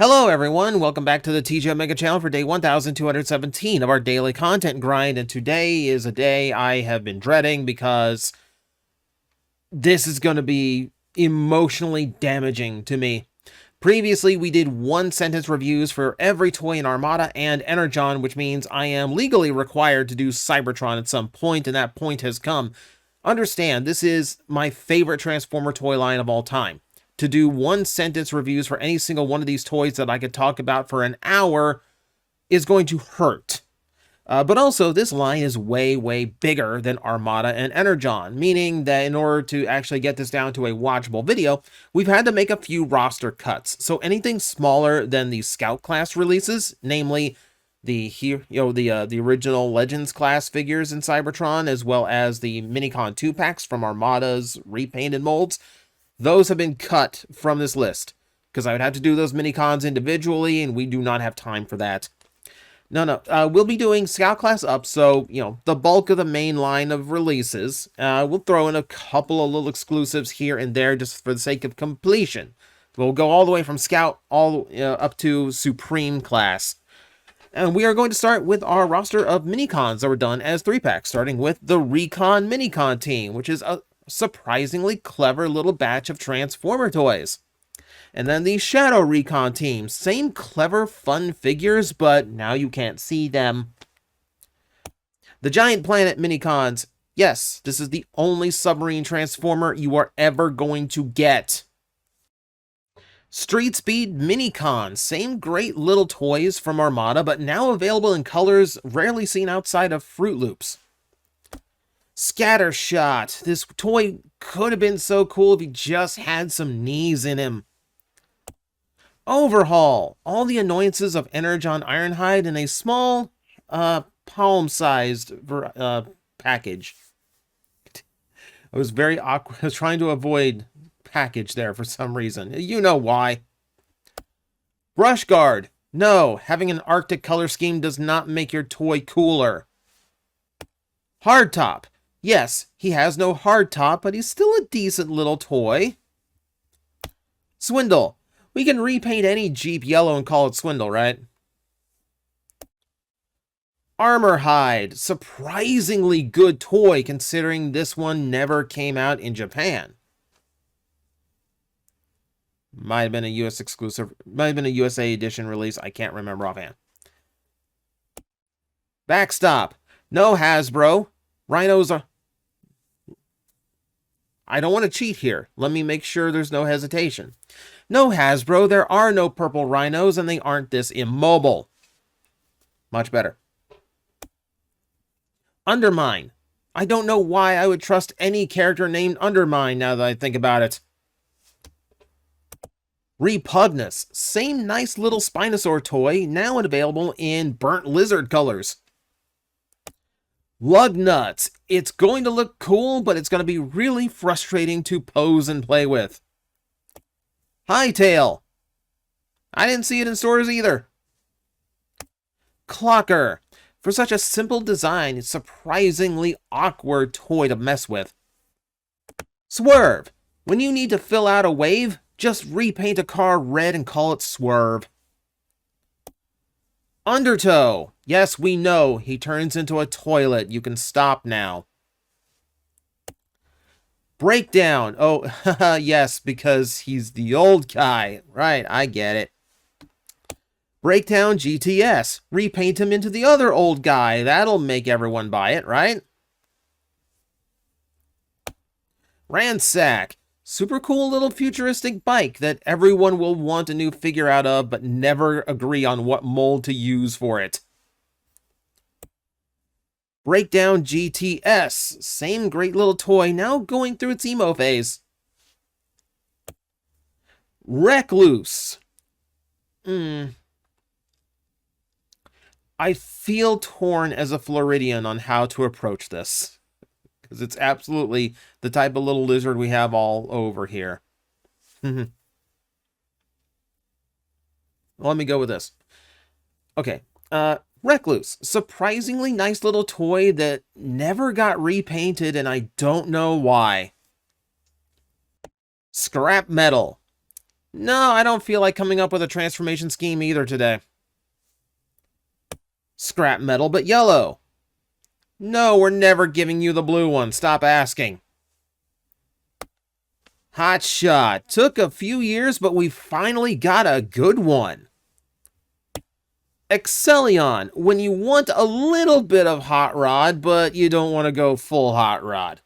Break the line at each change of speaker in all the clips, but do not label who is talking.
Hello everyone, welcome back to the TJOmega channel for day 1217 of our daily content grind, and today is a day I have been dreading because this is going to be emotionally damaging to me. Previously, we did one-sentence reviews for every toy in Armada and Energon, which means I am legally required to do Cybertron at some point, and that point has come. Understand, this is my favorite Transformer toy line of all time. To do one-sentence reviews for any single one of these toys that I could talk about for an hour is going to hurt. But also, this line is way, way bigger than Armada and Energon, meaning that in order to actually get this down to a watchable video, we've had to make a few roster cuts. So anything smaller than the Scout class releases, namely the original Legends class figures in Cybertron, as well as the Minicon 2-packs from Armada's repainted molds, those have been cut from this list, because I would have to do those Minicons individually, and we do not have time for that. We'll be doing Scout Class up, so, the bulk of the main line of releases. We'll throw in a couple of little exclusives here and there just for the sake of completion. We'll go all the way from Scout up to Supreme Class. And we are going to start with our roster of Minicons that were done as 3-packs, starting with the Recon Minicon team, which is a surprisingly clever little batch of Transformer toys. And then the Shadow Recon team, same clever fun figures, but now you can't see them. The Giant Planet Minicons, yes, this is the only submarine Transformer you are ever going to get. Street Speed Minicons, same great little toys from Armada, but now available in colors rarely seen outside of Fruit Loops. Scattershot. This toy could have been so cool if he just had some knees in him. Overhaul. All the annoyances of Energon Ironhide in a small, palm-sized package. I was very awkward. I was trying to avoid package there for some reason. You know why. Brush Guard. No, having an Arctic color scheme does not make your toy cooler. Hardtop. Yes, he has no hardtop, but he's still a decent little toy. Swindle. We can repaint any Jeep yellow and call it Swindle, right? Armor Hide. Surprisingly good toy, considering this one never came out in Japan. Might have been a US exclusive. Might have been a USA edition release. I can't remember offhand. Backstop. No Hasbro. Rhinos are... I don't want to cheat here. Let me make sure there's no hesitation. No Hasbro, there are no purple rhinos, and they aren't this immobile. Much better. Undermine. I don't know why I would trust any character named Undermine now that I think about it. Repugnus. Same nice little Spinosaur toy, now available in burnt lizard colors. Lugnuts. It's going to look cool, but it's going to be really frustrating to pose and play with. Hightail. I didn't see it in stores either. Clocker. For such a simple design, it's surprisingly awkward toy to mess with. Swerve. When you need to fill out a wave, just repaint a car red and call it Swerve. Undertow. Yes, we know. He turns into a toilet. You can stop now. Breakdown. Oh, yes, because he's the old guy. Right, I get it. Breakdown GTS. Repaint him into the other old guy. That'll make everyone buy it, right? Ransack. Super cool little futuristic bike that everyone will want a new figure out of, but never agree on what mold to use for it. Breakdown GTS. Same great little toy, now going through its emo phase. Recluse. I feel torn as a Floridian on how to approach this, because it's absolutely the type of little lizard we have all over here. Let me go with this. Okay, Recluse. Surprisingly nice little toy that never got repainted, and I don't know why. Scrap Metal. No, I don't feel like coming up with a transformation scheme either today. Scrap metal, but yellow. No, we're never giving you the blue one. Stop asking. Hot shot. Took a few years, but we finally got a good one. Excellion, when you want a little bit of hot rod, but you don't want to go full hot rod.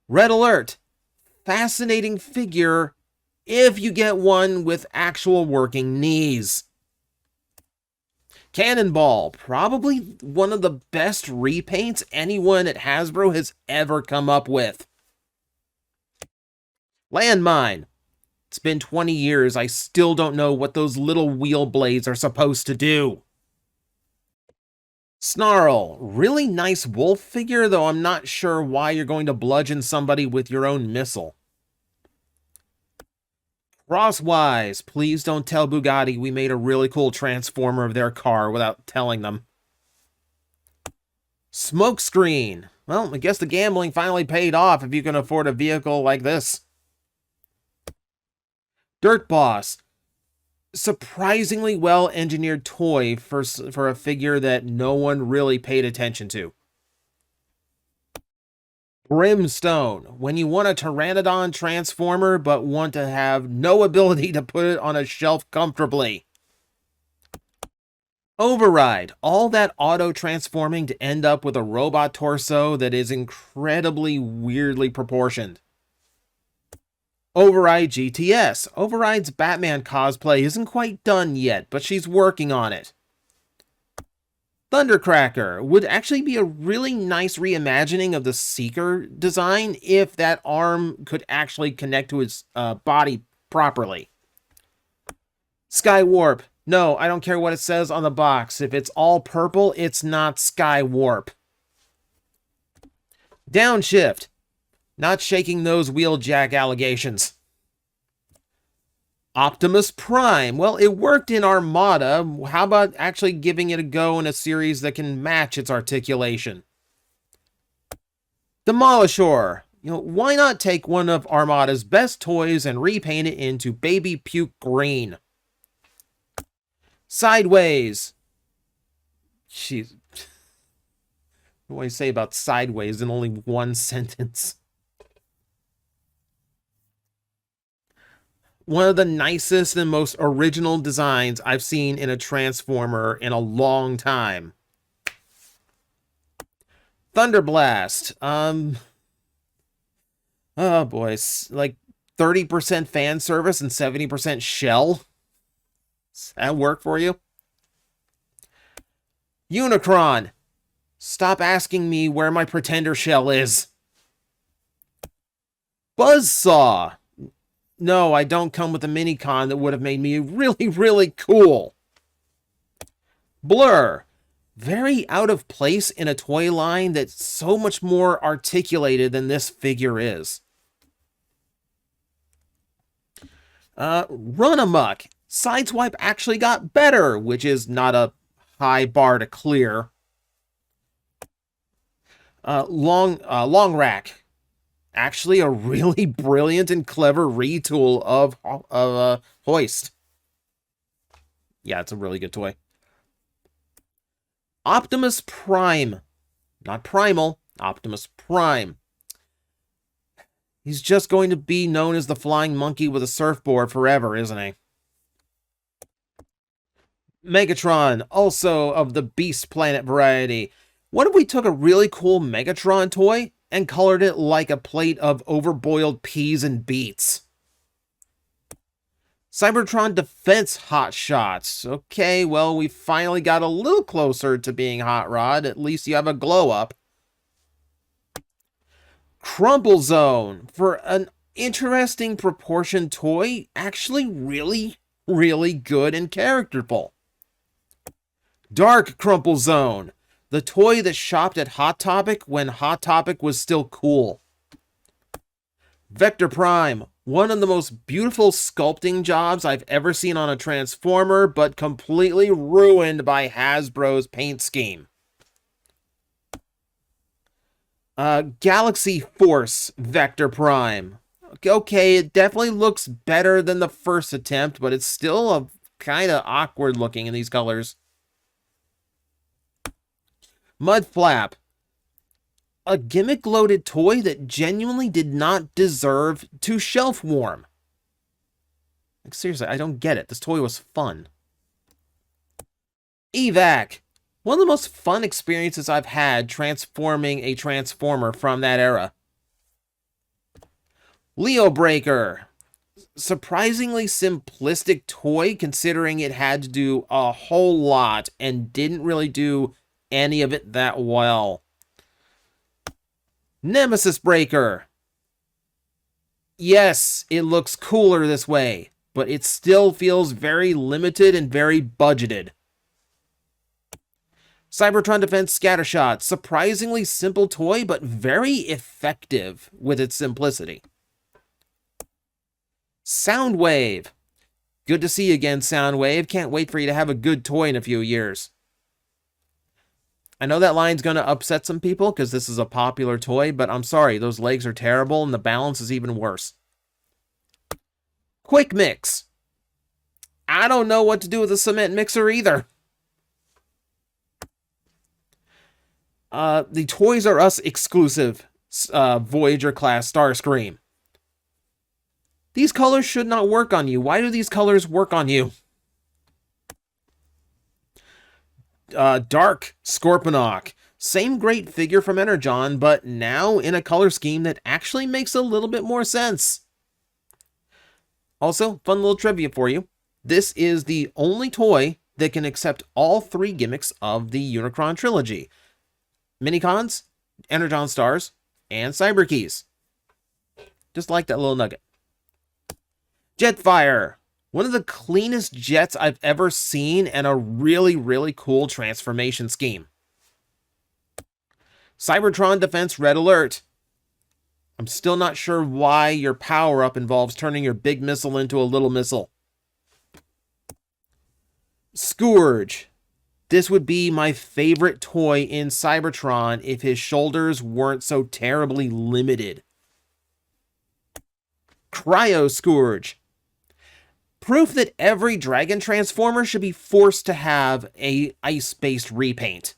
Red Alert, fascinating figure if you get one with actual working knees. Cannonball, probably one of the best repaints anyone at Hasbro has ever come up with. Landmine, it's been 20 years, I still don't know what those little wheel blades are supposed to do. Snarl, really nice wolf figure, though I'm not sure why you're going to bludgeon somebody with your own missile. Crosswise, please don't tell Bugatti we made a really cool transformer of their car without telling them. Smokescreen, well, I guess the gambling finally paid off if you can afford a vehicle like this. Dirt Boss, surprisingly well-engineered toy for a figure that no one really paid attention to. Brimstone, when you want a Pteranodon transformer but want to have no ability to put it on a shelf comfortably. Override, all that auto-transforming to end up with a robot torso that is incredibly weirdly proportioned. Override GTS. Override's Batman cosplay isn't quite done yet, but she's working on it. Thundercracker would actually be a really nice reimagining of the Seeker design if that arm could actually connect to his body properly. Skywarp. No, I don't care what it says on the box. If it's all purple, it's not Skywarp. Downshift. Not shaking those wheeljack allegations. Optimus Prime. Well, it worked in Armada. How about actually giving it a go in a series that can match its articulation? Demolishor. Why not take one of Armada's best toys and repaint it into baby puke green? Sideways. Jeez. What do I say about Sideways in only one sentence? One of the nicest and most original designs I've seen in a Transformer in a long time. Thunderblast. Oh boy, like 30% fan service and 70% shell. Does that work for you? Unicron. Stop asking me where my Pretender shell is. Buzzsaw. No, I don't come with a Minicon that would have made me really, really cool. Blur. Very out of place in a toy line that's so much more articulated than this figure is. Run Amok. Sideswipe actually got better, which is not a high bar to clear. Long Rack. Actually a really brilliant and clever retool of Hoist. Yeah, it's a really good toy. Optimus Prime. Not Primal, Optimus Prime. He's just going to be known as the flying monkey with a surfboard forever, isn't he? Megatron, also of the Beast Planet variety. What if we took a really cool Megatron toy and colored it like a plate of overboiled peas and beets? Cybertron Defense Hot Shots. Okay, well, we finally got a little closer to being Hot Rod. At least you have a glow-up. Crumple Zone. For an interesting proportion toy, actually really, really good and characterful. Dark Crumple Zone. The toy that shopped at Hot Topic when Hot Topic was still cool. Vector Prime. One of the most beautiful sculpting jobs I've ever seen on a Transformer, but completely ruined by Hasbro's paint scheme. Galaxy Force Vector Prime. Okay, it definitely looks better than the first attempt, but it's still a kind of awkward looking in these colors. Mud Flap. A gimmick-loaded toy that genuinely did not deserve to shelf warm. Like, seriously, I don't get it. This toy was fun. Evac. One of the most fun experiences I've had transforming a Transformer from that era. Leo Breaker. Surprisingly simplistic toy considering it had to do a whole lot and didn't really do any of it that well. Nemesis Breaker. Yes, it looks cooler this way, but it still feels very limited and very budgeted. Cybertron Defense Scattershot. Surprisingly simple toy, but very effective with its simplicity. Soundwave. Good to see you again, Soundwave. Can't wait for you to have a good toy in a few years. I know that line's going to upset some people because this is a popular toy, but I'm sorry, those legs are terrible and the balance is even worse. Quick Mix. I don't know what to do with a cement mixer either. The Toys R Us exclusive Voyager class Starscream. These colors should not work on you. Why do these colors work on you? Dark Scorponok. Same great figure from Energon, but now in a color scheme that actually makes a little bit more sense. Also, fun little trivia for you. This is the only toy that can accept all three gimmicks of the Unicron trilogy. Minicons, Energon Stars, and Cyberkeys. Just like that little nugget. Jetfire. One of the cleanest jets I've ever seen and a really, really cool transformation scheme. Cybertron Defense Red Alert. I'm still not sure why your power-up involves turning your big missile into a little missile. Scourge. This would be my favorite toy in Cybertron if his shoulders weren't so terribly limited. Cryo Scourge. Proof that every Dragon Transformer should be forced to have a ice-based repaint.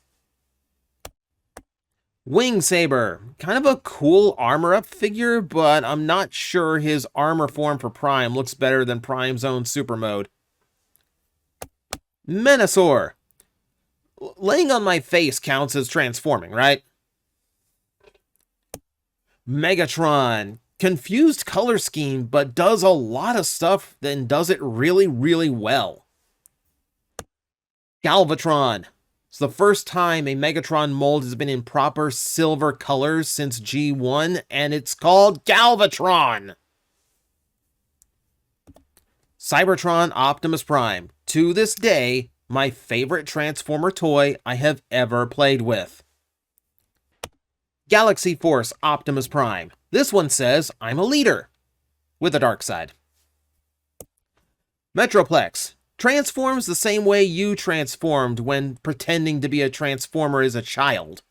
Wing Saber. Kind of a cool armor-up figure, but I'm not sure his armor form for Prime looks better than Prime's own super mode. Menasor. Laying on my face counts as transforming, right? Megatron. Confused color scheme, but does a lot of stuff and does it really, really well. Galvatron. It's the first time a Megatron mold has been in proper silver colors since G1, and it's called Galvatron. Cybertron Optimus Prime. To this day, my favorite Transformer toy I have ever played with. Galaxy Force Optimus Prime. This one says, I'm a leader, with a dark side. Metroplex. Transforms the same way you transformed when pretending to be a Transformer as a child.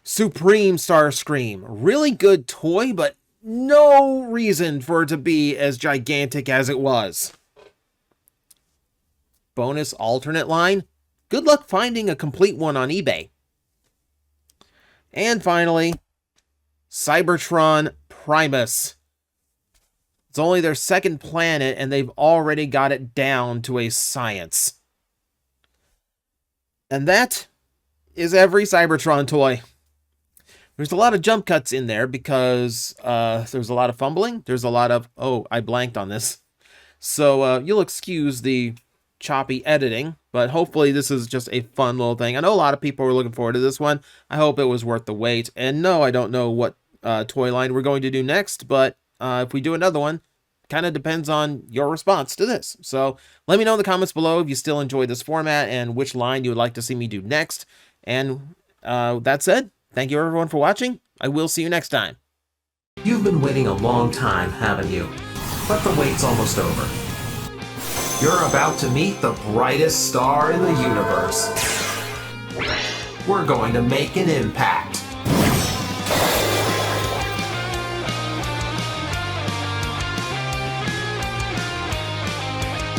Supreme Starscream. Really good toy, but no reason for it to be as gigantic as it was. Bonus alternate line. Good luck finding a complete one on eBay. And finally, Cybertron Primus. It's only their second planet, and they've already got it down to a science. And that is every Cybertron toy. There's a lot of jump cuts in there because there's a lot of fumbling. There's a lot of, oh, I blanked on this. So you'll excuse the choppy editing, but hopefully this is just a fun little thing. I know a lot of people were looking forward to this one. I hope it was worth the wait. And no, I don't know what toy line we're going to do next, but if we do another one, kind of depends on your response to this. So let me know in the comments below if you still enjoy this format and which line you would like to see me do next. And that said, thank you everyone for watching. I will see you next time. You've been waiting a long time, haven't you? But the wait's almost over. You're about to meet the brightest star in the universe. We're going to make an impact.